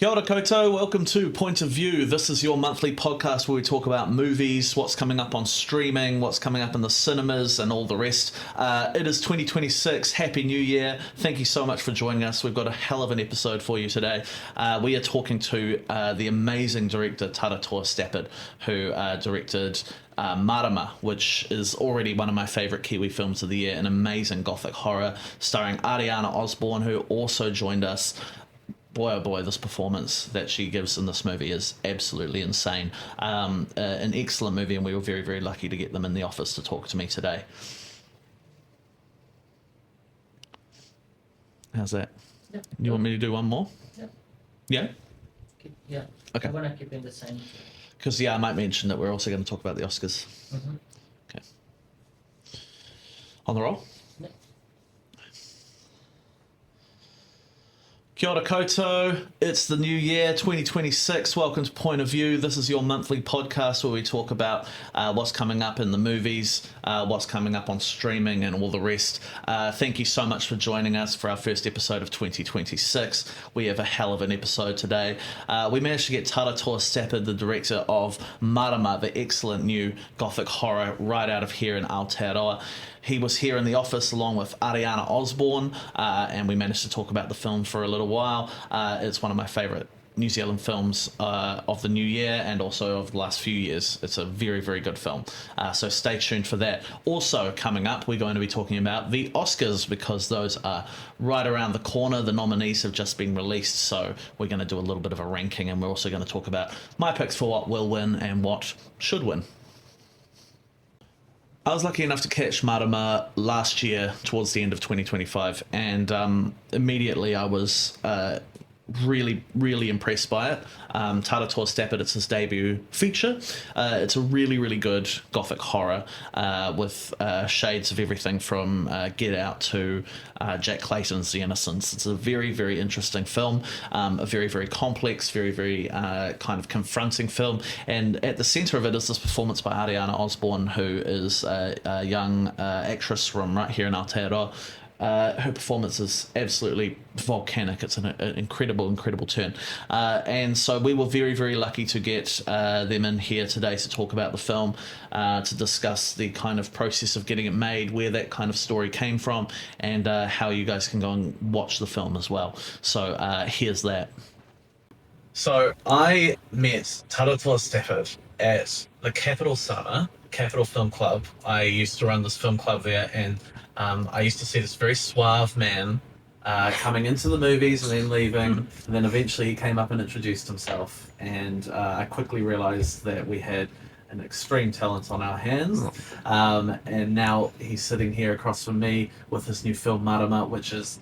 Kia ora koutou, welcome to Point of View. This is your monthly podcast where we talk about movies, what's coming up on streaming, what's coming up in the cinemas and all the rest. It is 2026, Happy New Year. Thank you so much for joining us. We've got a hell of an episode for you today. We are talking to the amazing director Taratoa Stappard, who directed Mārama, which is already one of my favourite Kiwi films of the year, an amazing gothic horror starring Ariāna Osborne, who also joined us. Boy, oh boy, this performance that she gives in this movie is absolutely insane. An excellent movie, and we were very, very lucky to get them in the office to talk to me today. How's that? Yeah. You want me to do one more? Yeah. Yeah? Yeah. Okay. I want to keep in the same. Because, I might mention that we're also going to talk about the Oscars. Mm-hmm. Okay. On the roll? Yeah. Kia ora koutou, it's the new year, 2026. Welcome to Point of View. This is your monthly podcast where we talk about what's coming up in the movies, what's coming up on streaming and all the rest. Thank you so much for joining us for our first episode of 2026. We have a hell of an episode today. We managed to get Taratoa Stappard, the director of Mārama, the excellent new gothic horror right out of here in Aotearoa. He was here in the office along with Ariāna Osborne, and we managed to talk about the film for a little while. It's one of my favourite New Zealand films of the new year and also of the last few years. It's a very, very good film. So stay tuned for that. Also coming up, we're going to be talking about the Oscars because those are right around the corner. The nominees have just been released, so we're going to do a little bit of a ranking, and we're also going to talk about my picks for what will win and what should win. I was lucky enough to catch Mārama last year towards the end of 2025, and immediately I was really, really impressed by it. Taratoa Stappard, it's his debut feature. It's a really, really good gothic horror with shades of everything from Get Out to Jack Clayton's The Innocents. It's a very, very interesting film, a very, very complex, very, very kind of confronting film. And at the centre of it is this performance by Ariāna Osborne, who is a young actress from right here in Aotearoa. Her performance is absolutely volcanic. It's an incredible, incredible turn. And so we were very, very lucky to get them in here today to talk about the film, to discuss the kind of process of getting it made, where that kind of story came from, and how you guys can go and watch the film as well. So here's that. So I met Taratoa Stappard at the Capital Summer, Capital Film Club. I used to run this film club there, and I used to see this very suave man coming into the movies and then leaving, and then eventually he came up and introduced himself, and I quickly realised that we had an extreme talent on our hands, and now he's sitting here across from me with his new film Mārama, which is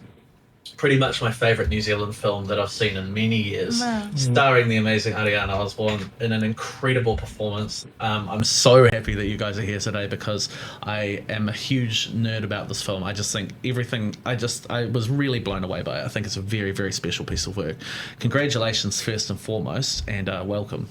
pretty much my favourite New Zealand film that I've seen in many years, starring the amazing Ariāna Osborne in an incredible performance. I'm so happy that you guys are here today because I am a huge nerd about this film. I just think everything, I was really blown away by it. I think it's a very, very special piece of work. Congratulations first and foremost, and welcome.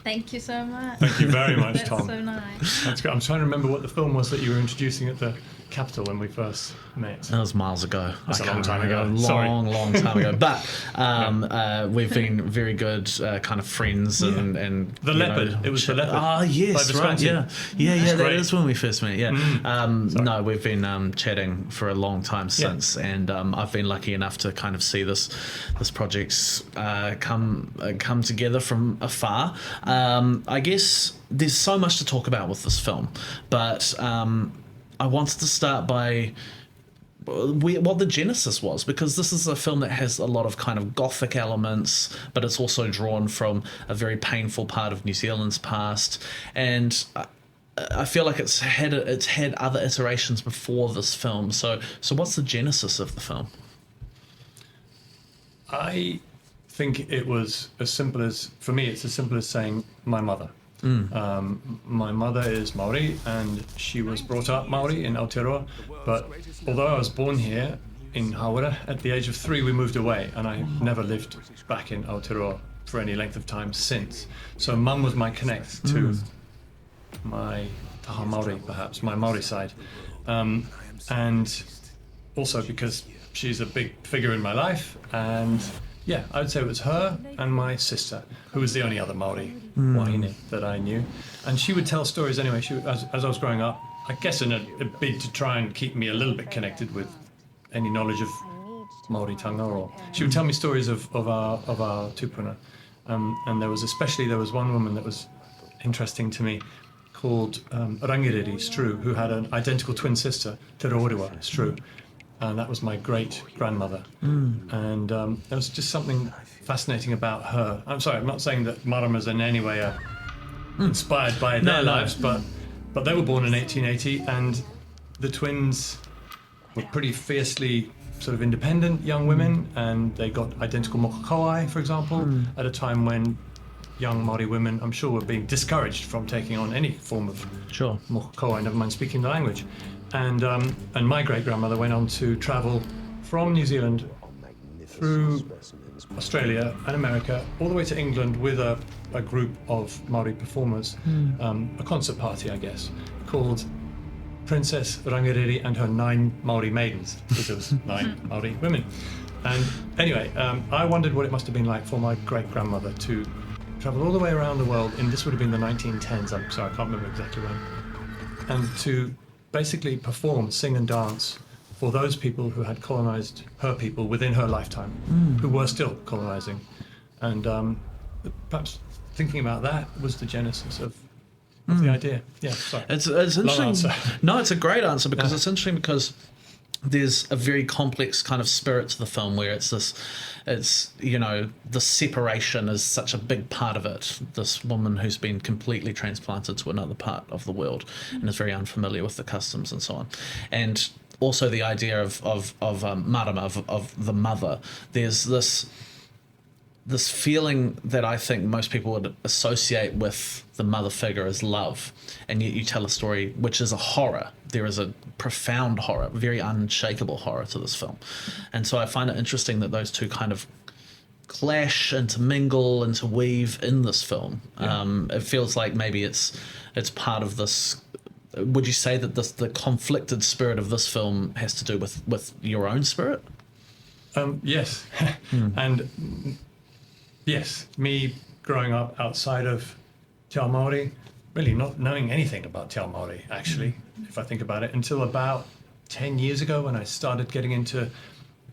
Thank you so much. Thank you very much, That's Tom. so nice. That's good. I'm trying to remember what the film was that you were introducing at the Capitol when we first met. That was miles ago. That's a long time remember. ago. A Sorry. long time ago. But we've been very good kind of friends and The Leopard. It was The Leopard. Ah, yes, By right. Visconti. Yeah. That great. is when we first met. Yeah. No, we've been chatting for a long time since, and I've been lucky enough to kind of see this project come together from afar. I guess there's so much to talk about with this film, but I wanted to start by what the genesis was, because this is a film that has a lot of kind of gothic elements, but it's also drawn from a very painful part of New Zealand's past, and I feel like it's had other iterations before this film. So what's the genesis of the film? I think it was as simple as, for me, it's as simple as saying my mother. My mother is Māori, and she was brought up Māori in Aotearoa, but although I was born here in Hawera, at the age of 3 we moved away, and I never lived back in Aotearoa for any length of time since. So Mum was my connect to my taha Māori, perhaps, my Māori side. And also because she's a big figure in my life, and yeah, I would say it was her and my sister, who was the only other Māori wāhine that I knew. And she would tell stories anyway. As I was growing up, I guess in a bid to try and keep me a little bit connected with any knowledge of Māori tanga, or she would tell me stories of our tupuna. And there was one woman that was interesting to me, called Rangiriri Stru, who had an identical twin sister, Te Rōrewa Stru, and that was my great-grandmother. And there was just something fascinating about her. I'm sorry, I'm not saying that Mārama's in any way inspired by their lives, but they were born in 1880, and the twins were pretty fiercely sort of independent young women, and they got identical mokokauai, for example, at a time when young Māori women, I'm sure, were being discouraged from taking on any form of mokokauai, never mind speaking the language. And my great-grandmother went on to travel from New Zealand through Australia and America, all the way to England with a group of Māori performers, a concert party, I guess, called Princess Rangiriri and her 9 Māori maidens, because there was 9 Māori women. And anyway, I wondered what it must have been like for my great-grandmother to travel all the way around the world, and this would have been the 1910s, I'm sorry, I can't remember exactly when, and to basically perform, sing and dance for those people who had colonised her people within her lifetime, who were still colonising. And perhaps thinking about that was the genesis of the idea. Yeah, sorry. It's interesting. Long answer. No, it's a great answer, because it's interesting, because there's a very complex kind of spirit to the film, where the separation is such a big part of it. This woman who's been completely transplanted to another part of the world and is very unfamiliar with the customs and so on. And also the idea of Mārama, of the mother. There's this feeling that I think most people would associate with the mother figure as love, and yet you tell a story which is a horror. There is a profound horror, very unshakable horror to this film. And so I find it interesting that those two kind of clash, intermingle, interweave in this film. It feels like maybe it's part of this. Would you say that the conflicted spirit of this film has to do with your own spirit? Yes. And yes, me growing up outside of Te Ao Māori, really not knowing anything about Te Ao Māori, actually, if I think about it, until about 10 years ago, when I started getting into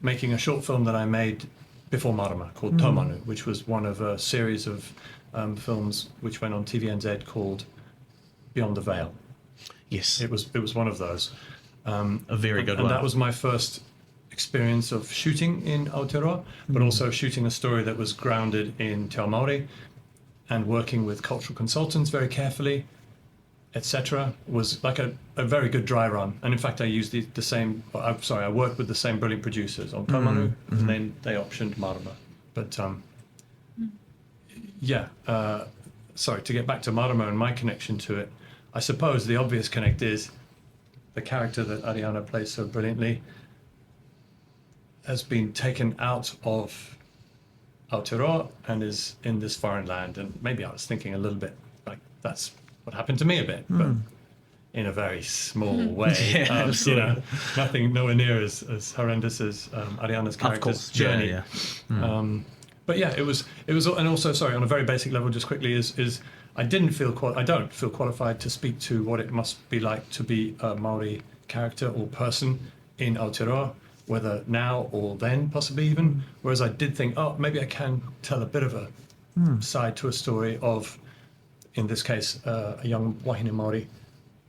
making a short film that I made before Mārama called Taumanu, which was one of a series of films which went on TVNZ called Beyond the Veil. Yes. It was one of those. A very good one. And that was my first experience of shooting in Aotearoa, but also shooting a story that was grounded in Te Ao Māori, and working with cultural consultants very carefully, etc. was like a very good dry run. And in fact, I used I worked with the same brilliant producers on Taumanu, and then they optioned Mārama. But sorry, to get back to Mārama and my connection to it, I suppose the obvious connect is the character that Ariāna plays so brilliantly has been taken out of Aotearoa and is in this foreign land. And maybe I was thinking a little bit like that's what happened to me a bit, but in a very small way. Absolutely. Nothing nowhere near as horrendous as Ariāna's character's journey. But yeah, it was, and also, sorry, on a very basic level, just quickly, is I don't feel qualified to speak to what it must be like to be a Māori character or person in Aotearoa, whether now or then, possibly even. Whereas I did think, maybe I can tell a bit of a side to a story of, in this case, a young wāhine Māori,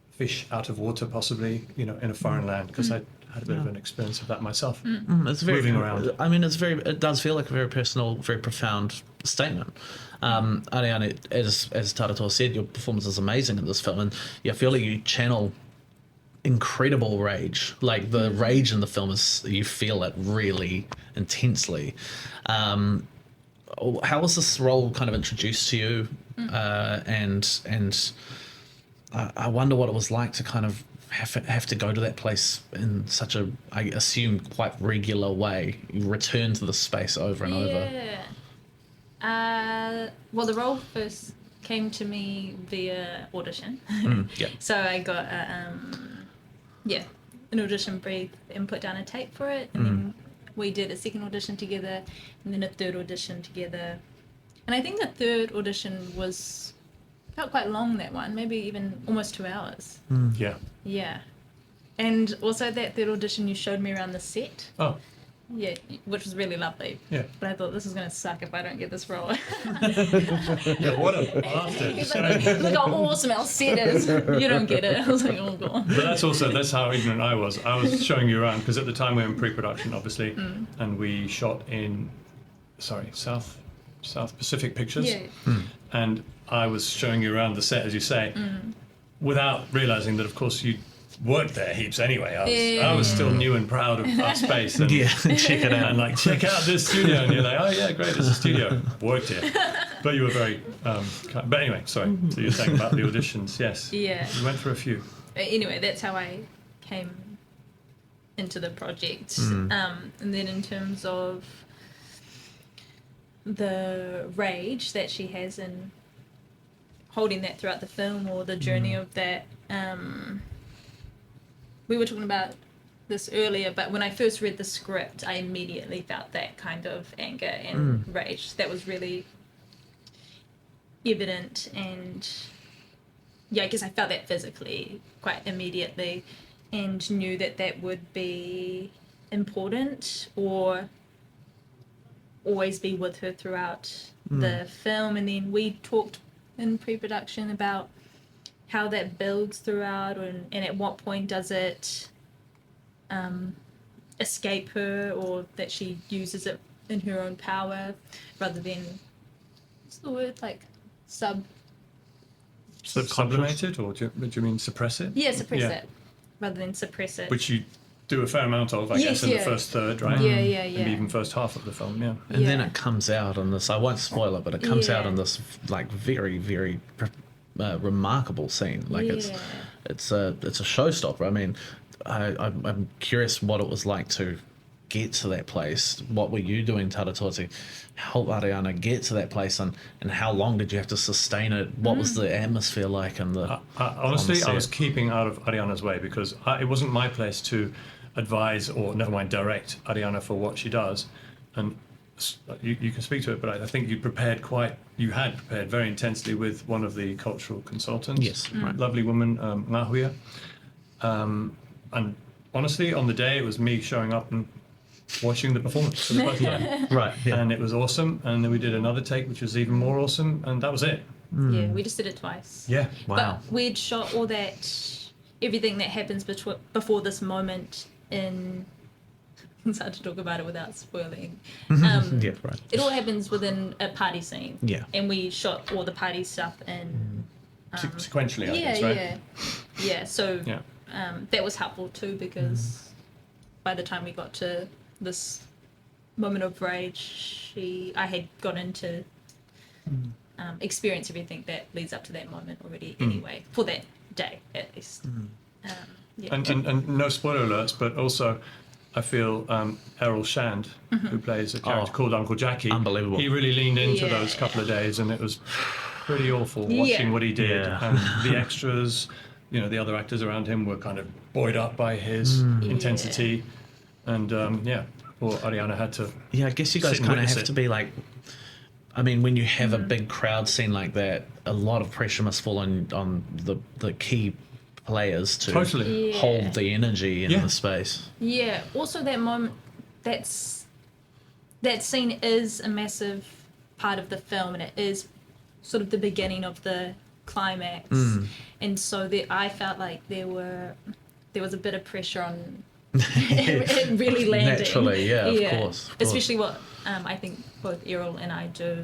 fish out of water, possibly, in a foreign land, because I had a bit of an experience of that myself. It's very, moving around. I mean, it does feel like a very personal, very profound statement. Ariāna, as Taratoa said, your performance is amazing in this film, and I feel like you channel incredible rage. Like the rage in the film you feel it really intensely. How was this role kind of introduced to you? And I wonder what it was like to kind of have to go to that place in such a, I assume, quite regular way. You return to the space over and over. Well, the role first came to me via audition. So I got an audition brief and put down a tape for it, and then we did a second audition together, and then a third audition together. And I think the third audition felt quite long, that one, maybe even almost 2 hours. Yeah. Yeah. And also that third audition, you showed me around the set. Oh, Yeah, which was really lovely. yeah. But I thought, this is going to suck if I don't get this role. Yeah, what a bastard. He's like, look how awesome our set is. You don't get it. I was like, oh, God. But that's how ignorant I was. I was showing you around because at the time we were in pre-production, obviously, and we shot in, South Pacific Pictures. Yeah. And I was showing you around the set, as you say, without realizing that, of course, you worked there heaps anyway. I was still new and proud of our space. And, check it out. And like, check out this studio. And you're like, oh yeah, great, it's a studio. Worked here. But you were very, but anyway, sorry. So you're saying about the auditions, yes. Yeah. You went through a few. Anyway, that's how I came into the project. And then in terms of the rage that she has in holding that throughout the film, or the journey of that, we were talking about this earlier, but when I first read the script, I immediately felt that kind of anger and rage. That was really evident, and yeah, I guess I felt that physically quite immediately, and knew that that would be important, or always be with her throughout the film. And then we talked in pre-production about how that builds throughout, and at what point does it escape her, or that she uses it in her own power rather than, what's the word, like Sublimated, or do you mean suppress it? Yeah, suppress it rather than suppress it. Which you do a fair amount of, I guess, in the first third, right? Yeah. Maybe even first half of the film, yeah. And then it comes out in this, I won't spoil it, but it comes out in this like very, very remarkable scene. Like it's a showstopper. I mean, I'm curious what it was like to get to that place. What were you doing, Taratoa, to help Ariāna get to that place, and how long did you have to sustain it? What was the atmosphere like? And honestly, I was keeping out of Ariāna's way, because it wasn't my place to advise, or never mind direct, Ariāna for what she does. And you can speak to it, but I think you had prepared very intensely with one of the cultural consultants. Yes, right. Lovely woman, Ngāhuia. And honestly, on the day, it was me showing up and watching the performance for the first time. Right, yeah. And it was awesome. And then we did another take, which was even more awesome. And that was it. Yeah, we just did it twice. Yeah. Wow. But we'd shot all that, everything that happens before this moment in... It's hard to talk about it without spoiling. Yeah, right. It all happens within a party scene. Yeah. And we shot all the party stuff in... Sequentially, I guess, right? Yeah, so Yeah. that was helpful too, because by the time we got to this moment of rage, I had got into experience everything that leads up to that moment already anyway, for that day at least. Yeah. And no spoiler alerts, but also I feel Errol Shand, who plays a character called Uncle Jackie, Unbelievable. he really leaned into Yeah. those couple of days, and it was pretty awful watching what he did. Yeah. And the extras, the other actors around him were kind of buoyed up by his intensity. And poor Ariāna had to. Yeah, I guess you guys sit and kind of witness have it. to be like, I mean, when you have a big crowd scene like that, a lot of pressure must fall on the key players to Totally. hold the energy in the space. Yeah. Also, that moment, that scene is a massive part of the film, and it is sort of the beginning of the climax. And so I felt like there was a bit of pressure on it really landing. Naturally, of course. Especially what I think both Errol and I do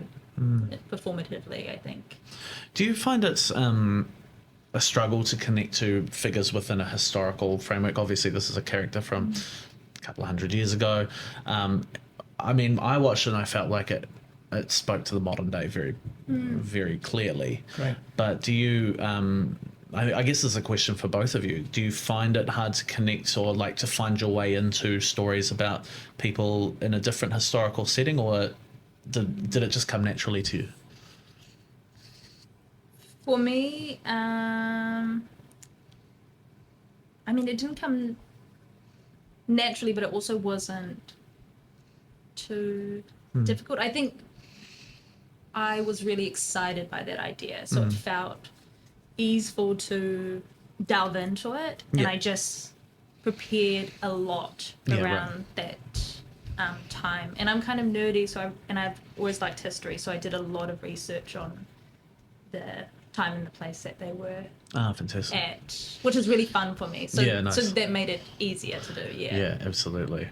performatively, I think. Do you find it's a struggle to connect to figures within a historical framework? Obviously, this is a character from a couple of hundred years ago. I mean, I watched it and I felt like it spoke to the modern day very, very clearly. Great. But do you, I guess this is a question for both of you, do you find it hard to connect or like to find your way into stories about people in a different historical setting, or did it just come naturally to you? For me, I mean, it didn't come naturally, but it also wasn't too difficult. I think I was really excited by that idea, so it felt easeful to delve into it, and Yeah. I just prepared a lot Yeah, around that time. And I'm kind of nerdy, and I've always liked history, so I did a lot of research on the time and the place that they were Ah, fantastic. at, which was really fun for me. So, Yeah, nice. so that made it easier to do. Yeah, absolutely.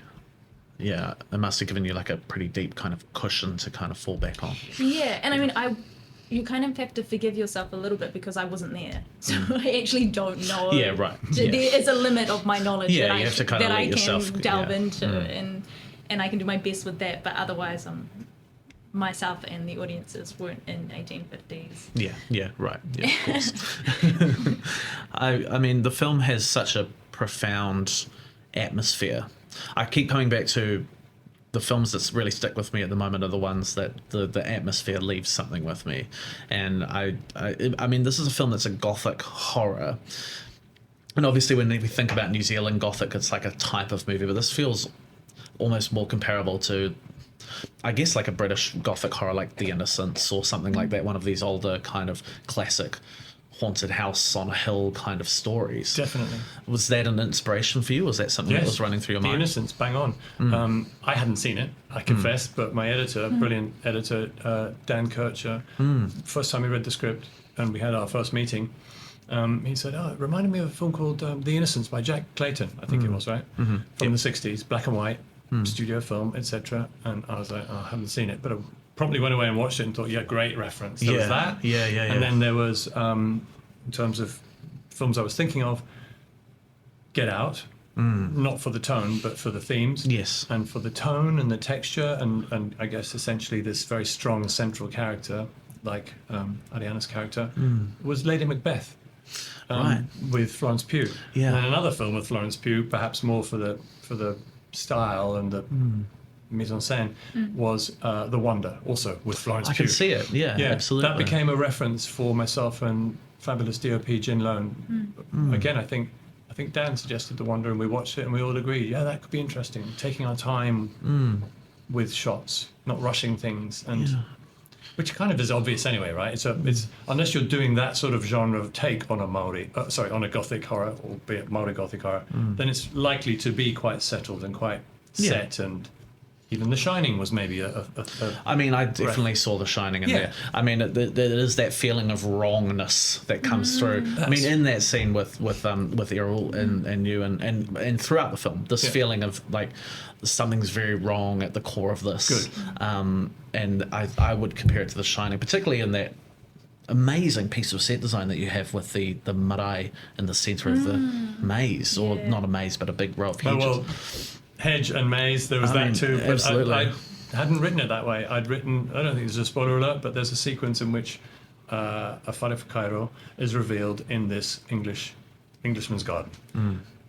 Yeah, it must have given you like a pretty deep kind of cushion to kind of fall back on. Yeah, and I mean, you kind of have to forgive yourself a little bit because I wasn't there, so I actually don't know. Yeah, right. Yeah. There is a limit of my knowledge Yeah, that you I have to kind of that let I yourself- can delve yeah. into, and I can do my best with that. But otherwise, myself and the audiences weren't in 1850s. Yeah, right. Yeah, of course. I mean, the film has such a profound atmosphere. I keep coming back to the films that really stick with me at the moment are the ones that the atmosphere leaves something with me. And I mean, this is a film that's a gothic horror. And obviously when we think about New Zealand gothic, it's like a type of movie, but this feels almost more comparable to, I guess, like a British gothic horror like The Innocents or something like that, one of these older kind of classic haunted house on a hill kind of stories. Definitely. Was that an inspiration for you? Was that something that was running through your The mind? Innocents, bang on. I hadn't seen it, I confess, but my editor, brilliant editor, Dan Kircher, first time he read the script and we had our first meeting, he said, it reminded me of a film called The Innocents by Jack Clayton, I think it was, right? From the 60s, black and white, studio film, etc. And I was like, I haven't seen it, but I promptly went away and watched it and thought, yeah, great reference. There was that. Yeah. And then there was, in terms of films I was thinking of, Get Out, not for the tone, but for the themes. Yes. And for the tone and the texture, and I guess essentially this very strong central character, like Ariāna's character, was Lady Macbeth. Right. With Florence Pugh. Yeah. And then another film with Florence Pugh, perhaps more for the style and the mise en scène, was The Wonder, also with Florence I Pugh. can see it. Yeah, absolutely. That became a reference for myself and fabulous DOP Jin Lone. Again, I think Dan suggested The Wonder and we watched it and we all agreed, yeah, that could be interesting. Taking our time with shots, not rushing things, and which kind of is obvious anyway, right? It's unless you're doing that sort of genre of take on a on a Gothic horror, albeit Maori Gothic horror, then it's likely to be quite settled and quite set. And even The Shining was maybe I mean, I definitely saw The Shining in there. I mean, there is that feeling of wrongness that comes through. I mean, in that scene with Errol and you and throughout the film, this feeling of like something's very wrong at the core of this. Good. And I would compare it to The Shining, particularly in that amazing piece of set design that you have with the marae in the centre of the maze, or not a maze, but a big row of hedges. Oh, well, hedge and maze, there was I mean, too. But absolutely. I hadn't written it that way. I'd written, I don't think it's a spoiler alert, but there's a sequence in which a wharewhakairo is revealed in this Englishman's garden.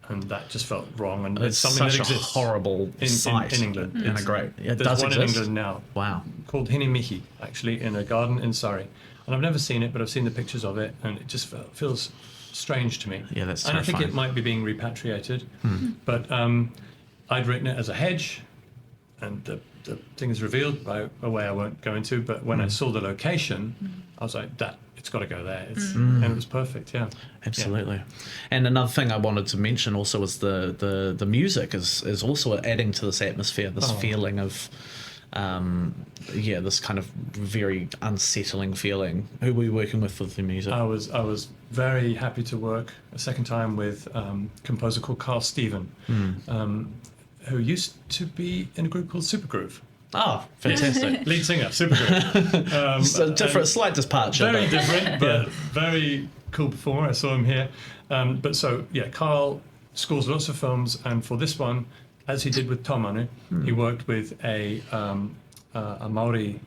And that just felt wrong. And It's something such that a exists horrible sight in England. And a great. It There's does one exist. in England now. Wow. Called Hinimihi, actually, in a garden in Surrey. And I've never seen it, but I've seen the pictures of it, and it just feels strange to me. Yeah, that's And I think terrifying. it might be being repatriated. But I'd written it as a hedge, and the thing is revealed by a way I won't go into. But when I saw the location, I was like, it's got to go there. And it was perfect, yeah. Absolutely. And another thing I wanted to mention also was the music is also adding to this atmosphere, this feeling of this kind of very unsettling feeling. Who were you working with the music? I was very happy to work a second time with a composer called Carl Steven, who used to be in a group called Supergroove. Oh, fantastic. Lead singer, Supergroove. So different, slight departure. Very but- different, but very cool performer. I saw him here. Carl scores lots of films, and for this one, as he did with Tomanu, he worked with a Māori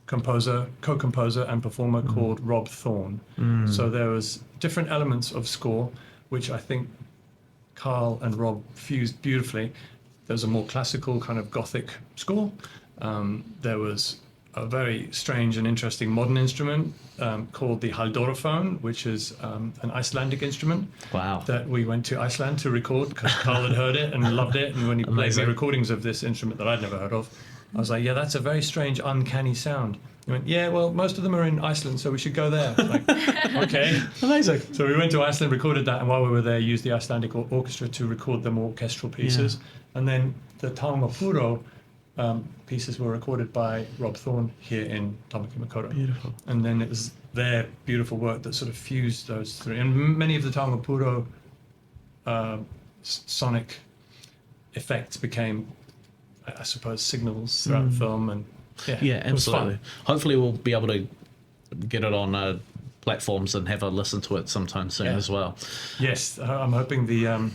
co-composer and performer called Rob Thorne. So there was different elements of score, which I think Carl and Rob fused beautifully. There's a more classical kind of Gothic score. There was a very strange and interesting modern instrument called the haldoraphone, which is an Icelandic instrument. Wow. That we went to Iceland to record because Carl had heard it and loved it. And when he played me Amazing. recordings of this instrument that I'd never heard of, I was like, yeah, that's a very strange, uncanny sound. He went, yeah, well, most of them are in Iceland, so we should go there. Like, okay. Amazing. So we went to Iceland, recorded that, and while we were there, used the Icelandic orchestra to record them orchestral pieces. And then the Taumapuro pieces were recorded by Rob Thorne here in Tamaki Makaurau. Beautiful. And then it was their beautiful work that sort of fused those three. And many of the Taumapuro sonic effects became, I suppose, signals throughout the film. And Yeah, it was fun. absolutely. Hopefully we'll be able to get it on platforms and have a listen to it sometime soon as well. Yes, I'm hoping the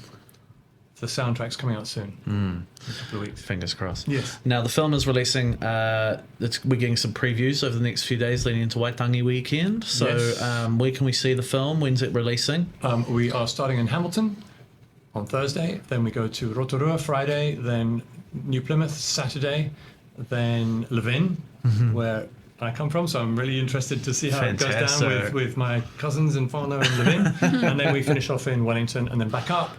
soundtrack's coming out soon, in a couple of weeks. Fingers crossed. Yes. Now the film is releasing. We're getting some previews over the next few days leading into Waitangi weekend. So Yes. where can we see the film? When's it releasing? We are starting in Hamilton on Thursday, then we go to Rotorua Friday, then New Plymouth Saturday, then Levin, where I come from, so I'm really interested to see how it goes Fantastic. down with my cousins in whānau in Levin. And then we finish off in Wellington and then back up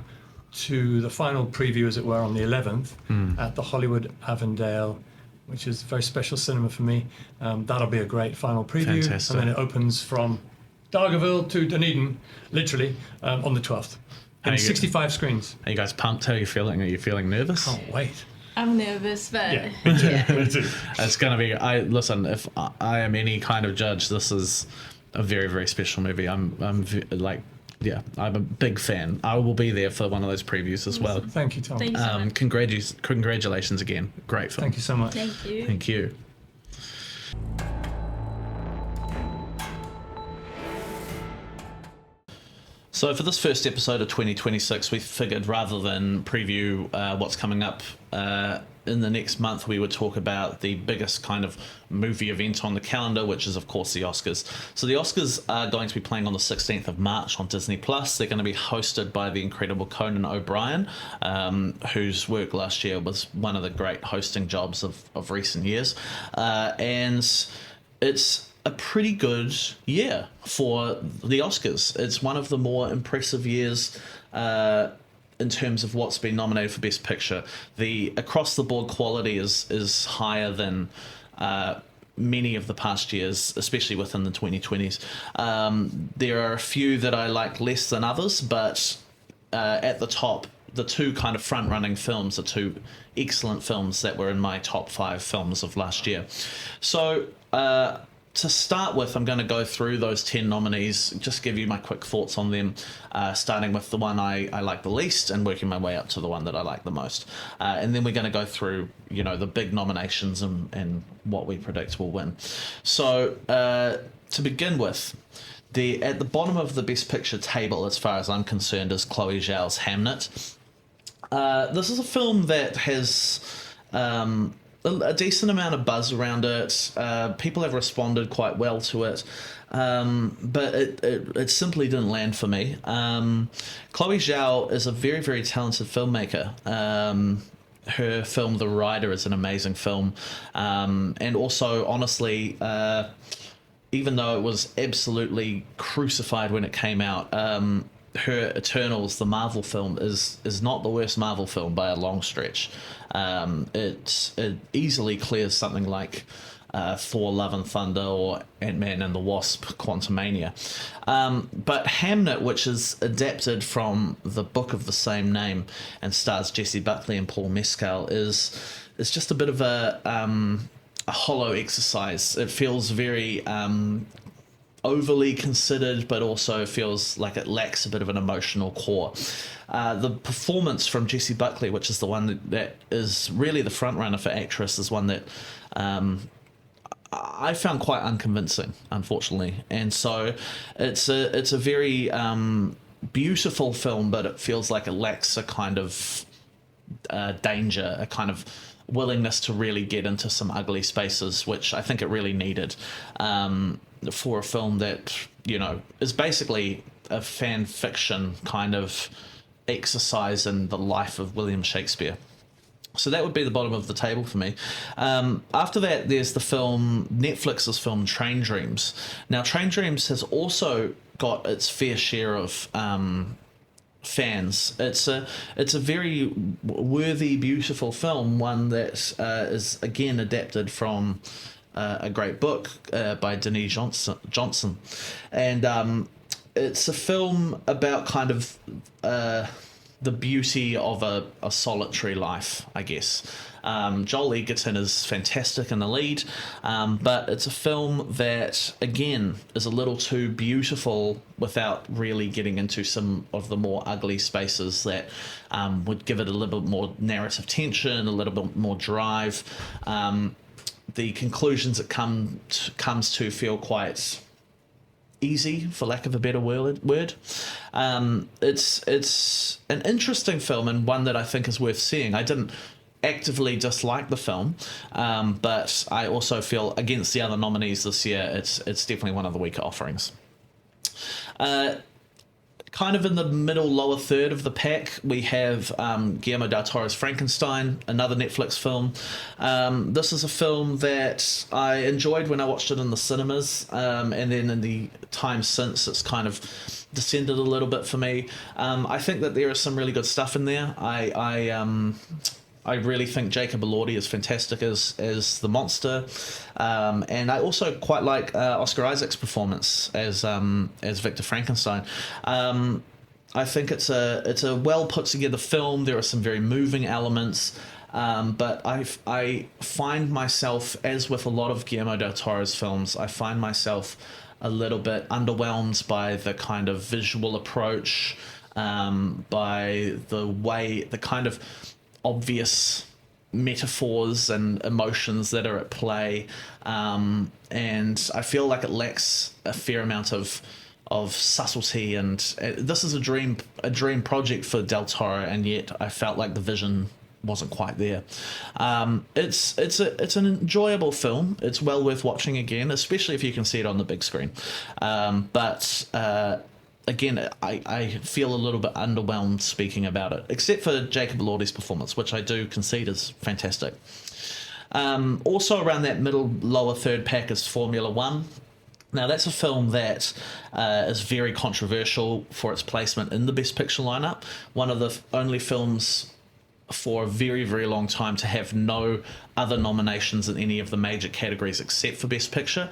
to the final preview, as it were, on the 11th at the Hollywood Avondale, which is a very special cinema for me. That'll be a great final preview. Fantastic. And then it opens from Dargaville to Dunedin, literally, on the 12th. How And you 65 screens. Are you guys pumped? How are you feeling? Are you feeling nervous? Can't wait. I'm nervous, but Yeah, me too. Me too. It's going to be. Listen. If I am any kind of judge, this is a very, very special movie. I'm a big fan. I will be there for one of those previews as well. Thank you, Tom. thank you so much. Congratulations again. Great film. Thank you so much. Thank you. Thank you. So for this first episode of 2026, we figured rather than preview what's coming up in the next month, we would talk about the biggest kind of movie event on the calendar, which is, of course, the Oscars. So the Oscars are going to be playing on the 16th of March on Disney+. They're going to be hosted by the incredible Conan O'Brien, whose work last year was one of the great hosting jobs of recent years. And it's a pretty good year for the Oscars. It's one of the more impressive years in terms of what's been nominated for Best Picture. The across-the-board quality is higher than many of the past years, especially within the 2020s. There are a few that I like less than others, but at the top, the two kind of front-running films are two excellent films that were in my top 5 films of last year. So to start with, I'm going to go through those 10 nominees, just give you my quick thoughts on them, starting with the one I like the least and working my way up to the one that I like the most. And then we're going to go through, the big nominations and what we predict will win. So to begin with, at the bottom of the Best Picture table, as far as I'm concerned, is Chloe Zhao's Hamnet. This is a film that has a decent amount of buzz around it. People have responded quite well to it, but it simply didn't land for me. Chloe Zhao is a very, very talented filmmaker. Her film The Rider is an amazing film, and also, honestly, even though it was absolutely crucified when it came out, her Eternals, the Marvel film, is not the worst Marvel film by a long stretch. It easily clears something like Thor: Love and Thunder or Ant-Man and the Wasp: Quantumania. But Hamnet, which is adapted from the book of the same name and stars Jessie Buckley and Paul Mescal, is just a bit of a hollow exercise. It feels very overly considered, but also feels like it lacks a bit of an emotional core. The performance from Jessie Buckley, which is the one that is really the front runner for actress, is one that I found quite unconvincing, unfortunately. And so it's a very beautiful film, but it feels like it lacks a kind of danger, a kind of willingness to really get into some ugly spaces, which I think it really needed for a film that, is basically a fan fiction kind of exercise in the life of William Shakespeare. So that would be the bottom of the table for me. After that, there's Netflix's film Train Dreams. Now, Train Dreams has also got its fair share of fans. It's a very worthy, beautiful film, one that is again adapted from a great book by Denise Johnson, and it's a film about kind of the beauty of a solitary life, I guess. Joel Edgerton is fantastic in the lead, but it's a film that, again, is a little too beautiful without really getting into some of the more ugly spaces that would give it a little bit more narrative tension, a little bit more drive. The conclusions it comes to feel quite easy, for lack of a better word. It's an interesting film, and one that I think is worth seeing. I didn't actively dislike the film, but I also feel, against the other nominees this year, it's definitely one of the weaker offerings. Kind of in the middle, lower third of the pack, we have Guillermo del Toro's Frankenstein, another Netflix film. This is a film that I enjoyed when I watched it in the cinemas, and then in the time since, it's kind of descended a little bit for me. I think that there is some really good stuff in there. I really think Jacob Elordi is fantastic as the monster, and I also quite like Oscar Isaac's performance as Victor Frankenstein. I think it's a well put together film. There are some very moving elements, but I find myself, as with a lot of Guillermo del Toro's films, I find myself a little bit underwhelmed by the kind of visual approach, by the kind of obvious metaphors and emotions that are at play, and I feel like it lacks a fair amount of subtlety, and this is a dream project for Del Toro, and yet I felt like the vision wasn't quite there. It's an enjoyable film. It's well worth watching again, especially if you can see it on the big screen, but again, I feel a little bit underwhelmed speaking about it, except for Jacob Elordi's performance, which I do concede is fantastic. Also around that middle, lower third pack is Formula One. Now, that's a film that is very controversial for its placement in the Best Picture lineup. One of the only films for a very, very long time to have no other nominations in any of the major categories except for Best Picture.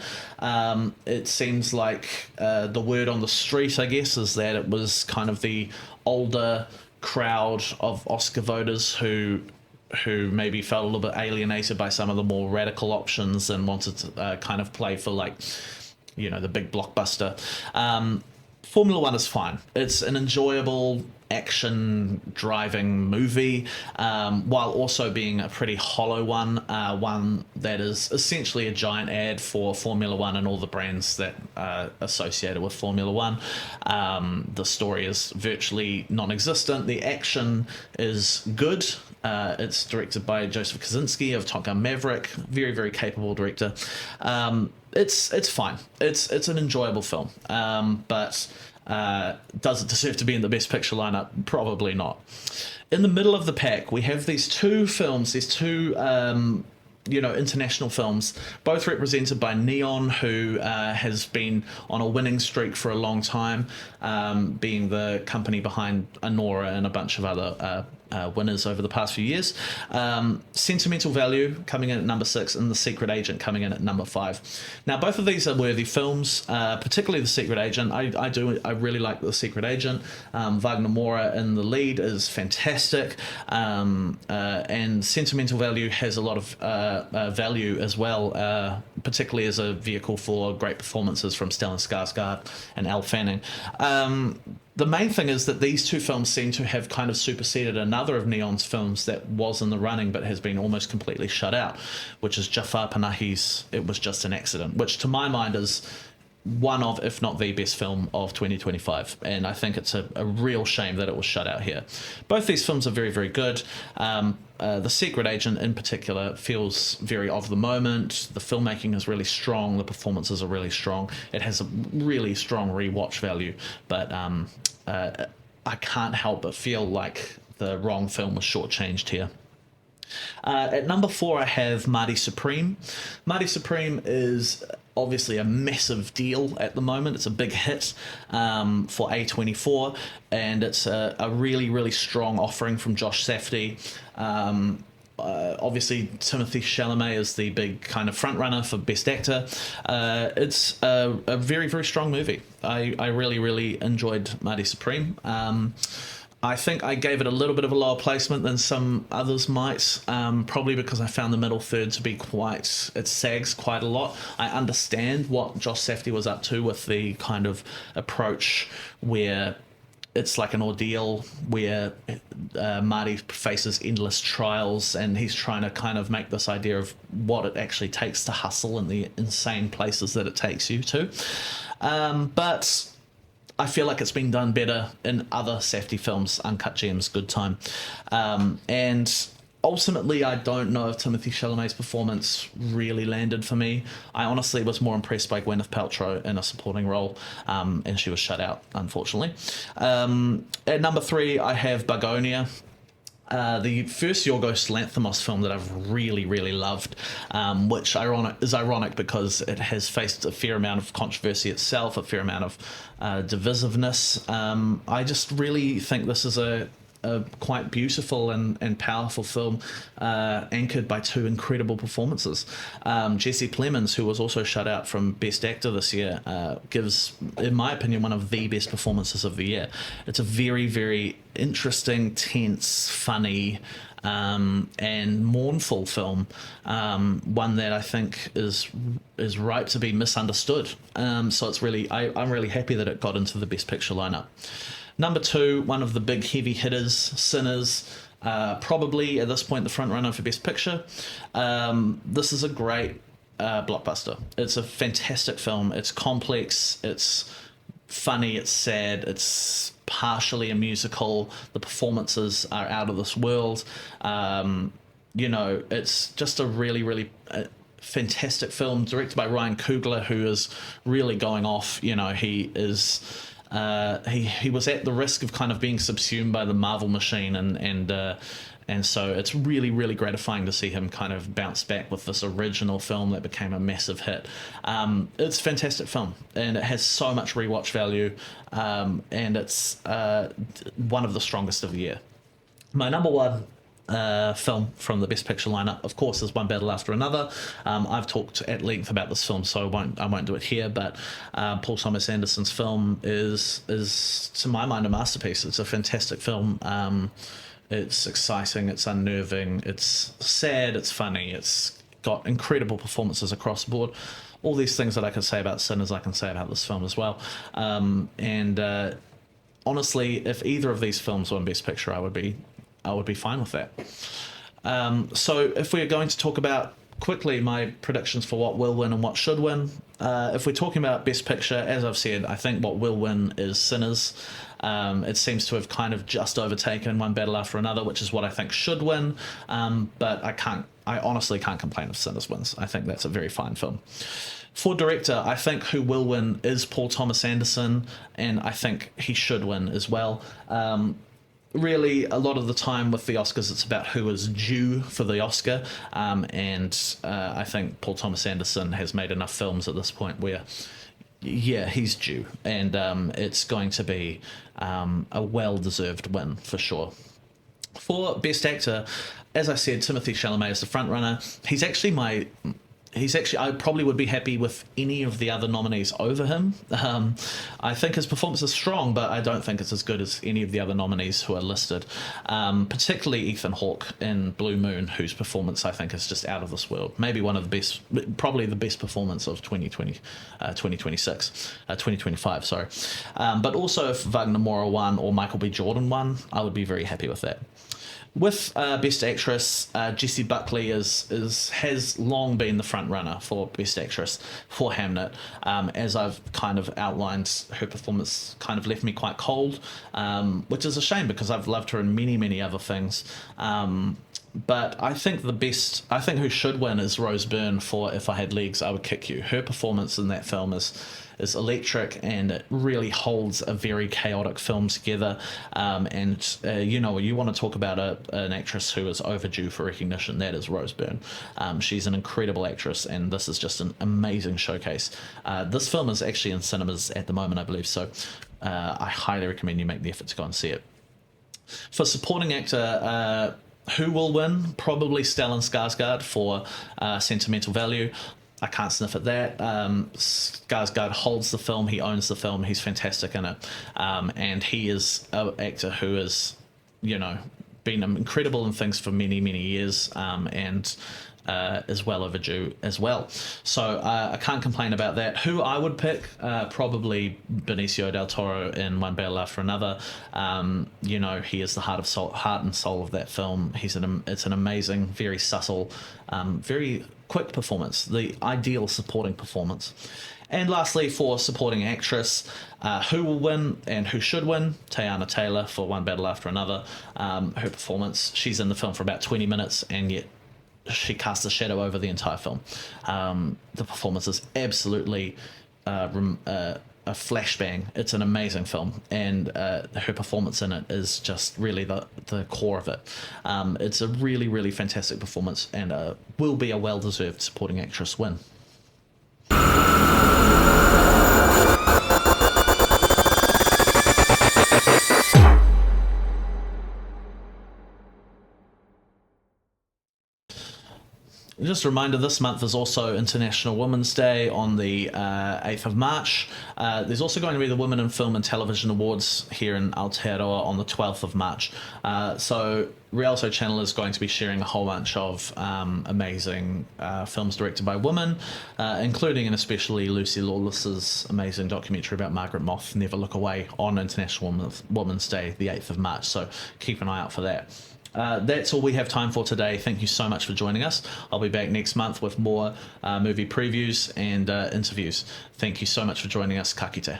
It seems like the word on the street, I guess, is that it was kind of the older crowd of Oscar voters who maybe felt a little bit alienated by some of the more radical options and wanted to kind of play for, like, you know, the big blockbuster. Formula One is fine. It's an enjoyable action driving movie, while also being a pretty hollow one that is essentially a giant ad for Formula One and all the brands that are associated with Formula One. The story is virtually non-existent. The action is good. It's directed by Joseph Kosinski of Top Gun Maverick, very, very capable director. It's fine. It's an enjoyable film, but does it deserve to be in the Best Picture lineup? Probably not. In the middle of the pack, we have these two films, international films, both represented by Neon, who has been on a winning streak for a long time, being the company behind Anora and a bunch of other winners over the past few years. Sentimental Value coming in at number 6, and The Secret Agent coming in at number 5. Now, both of these are worthy films, particularly The Secret Agent. I really like The Secret Agent. Wagner Moura in the lead is fantastic, and Sentimental Value has a lot of value as well, particularly as a vehicle for great performances from Stellan Skarsgård and Elle Fanning. The main thing is that these two films seem to have kind of superseded another of Neon's films that was in the running but has been almost completely shut out, which is Jafar Panahi's It Was Just an Accident, which to my mind is one of, if not the best film of 2025, and I think it's a real shame that it was shut out here. Both these films are very, very good. The Secret Agent in particular feels very of the moment. The filmmaking is really strong. The performances are really strong. It has a really strong rewatch value, but I can't help but feel like the wrong film was shortchanged here. At number 4, I have Māori Supreme. Māori Supreme is obviously a massive deal at the moment. It's a big hit for A24, and it's a really, really strong offering from Josh Safdie. Obviously, Timothée Chalamet is the big kind of front runner for Best Actor. It's a very, very strong movie. I really, really enjoyed Māori Supreme. I think I gave it a little bit of a lower placement than some others might, probably because I found the middle third to be it sags quite a lot. I understand what Josh Safdie was up to with the kind of approach where it's like an ordeal where Māori faces endless trials, and he's trying to kind of make this idea of what it actually takes to hustle in the insane places that it takes you to. But I feel like it's been done better in other Safdie films, Uncut Gems, Good Time. And ultimately, I don't know if Timothée Chalamet's performance really landed for me. I honestly was more impressed by Gwyneth Paltrow in a supporting role, and she was shut out, unfortunately. At number 3, I have Begonia. The first Yorgos Lanthimos film that I've really, really loved, which is ironic because it has faced a fair amount of controversy itself, a fair amount of divisiveness. I just really think this is a quite beautiful and powerful film, anchored by 2 incredible performances. Jesse Plemons, who was also shut out from Best Actor this year, gives, in my opinion, one of the best performances of the year. It's a very, very interesting, tense, funny, and mournful film, one that I think is ripe to be misunderstood. So it's really, I'm really happy that it got into the Best Picture lineup. Number 2, one of the big heavy hitters, Sinners, probably at this point the front runner for Best Picture. This is a great blockbuster. It's a fantastic film. It's complex, it's funny, it's sad, it's partially a musical. The performances are out of this world. It's just a really, really fantastic film, directed by Ryan Coogler, who is really going off. He is... he was at the risk of kind of being subsumed by the Marvel machine, and so it's really, really gratifying to see him kind of bounce back with this original film that became a massive hit. It's a fantastic film, and it has so much rewatch value, and it's one of the strongest of the year. My number 1 film from the Best Picture lineup, of course, is One Battle After Another. I've talked at length about this film, so I won't do it here, but Paul Thomas Anderson's film is to my mind a masterpiece. It's a fantastic film. It's exciting, it's unnerving, it's sad, it's funny, it's got incredible performances across the board. All these things that I can say about Sinners, I can say about this film as well. Honestly, if either of these films won Best Picture, I would be fine with that. So if we're going to talk about quickly my predictions for what will win and what should win, if we're talking about Best Picture, as I've said, I think what will win is Sinners. It seems to have kind of just overtaken One Battle After Another, which is what I think should win. But I honestly can't complain if Sinners wins. I think that's a very fine film. For director, I think who will win is Paul Thomas Anderson, and I think he should win as well. Really, a lot of the time with the Oscars, it's about who is due for the Oscar, and I think Paul Thomas Anderson has made enough films at this point where, yeah, he's due, and it's going to be a well-deserved win for sure. For Best Actor, as I said, Timothée Chalamet is the front runner. He's actually I probably would be happy with any of the other nominees over him. I think his performance is strong, but I don't think it's as good as any of the other nominees who are listed. Particularly Ethan Hawke in Blue Moon, whose performance I think is just out of this world. Maybe one of the best, probably the best performance of 2025, sorry. But also if Wagner Moura won or Michael B. Jordan won, I would be very happy with that. With Best Actress, Jessie Buckley has long been the front runner for Best Actress for Hamnet. As I've kind of outlined, her performance kind of left me quite cold, which is a shame because I've loved her in many, many other things. But I think who should win is Rose Byrne for If I Had Legs, I Would Kick You. Her performance in that film is is electric, and it really holds a very chaotic film together. You want to talk about an actress who is overdue for recognition. That is Rose Byrne. She's an incredible actress, and this is just an amazing showcase. This film is actually in cinemas at the moment, I believe, so I highly recommend you make the effort to go and see it. For supporting actor, who will win? Probably Stellan Skarsgård for sentimental value. I can't sniff at that. Skarsgård holds the film. He owns the film. He's fantastic in it. And he is an actor who has, been incredible in things for many, many years, and is well overdue as well. So I can't complain about that. Who I would pick? Probably Benicio del Toro in One Battle After Another. He is the heart and soul of that film. It's an amazing, very subtle, very quick performance, the ideal supporting performance. And lastly, for supporting actress, who will win and who should win? Teyana Taylor for One Battle After Another. Her performance, she's in the film for about 20 minutes, and yet she casts a shadow over the entire film. The performance is absolutely a flashbang. It's an amazing film, and her performance in it is just really the core of it. It's a really, really fantastic performance, and will be a well-deserved supporting actress win. Just a reminder, this month is also International Women's Day on the 8th of March. There's also going to be the Women in Film and Television Awards here in Aotearoa on the 12th of March. So Rialto Channel is going to be sharing a whole bunch of amazing films directed by women, including and especially Lucy Lawless's amazing documentary about Margaret Moth, Never Look Away, on International Women's Day, the 8th of March. So keep an eye out for that. That's all we have time for today. Thank you so much for joining us. I'll be back next month with more movie previews and interviews. Thank you so much for joining us. Ka kite.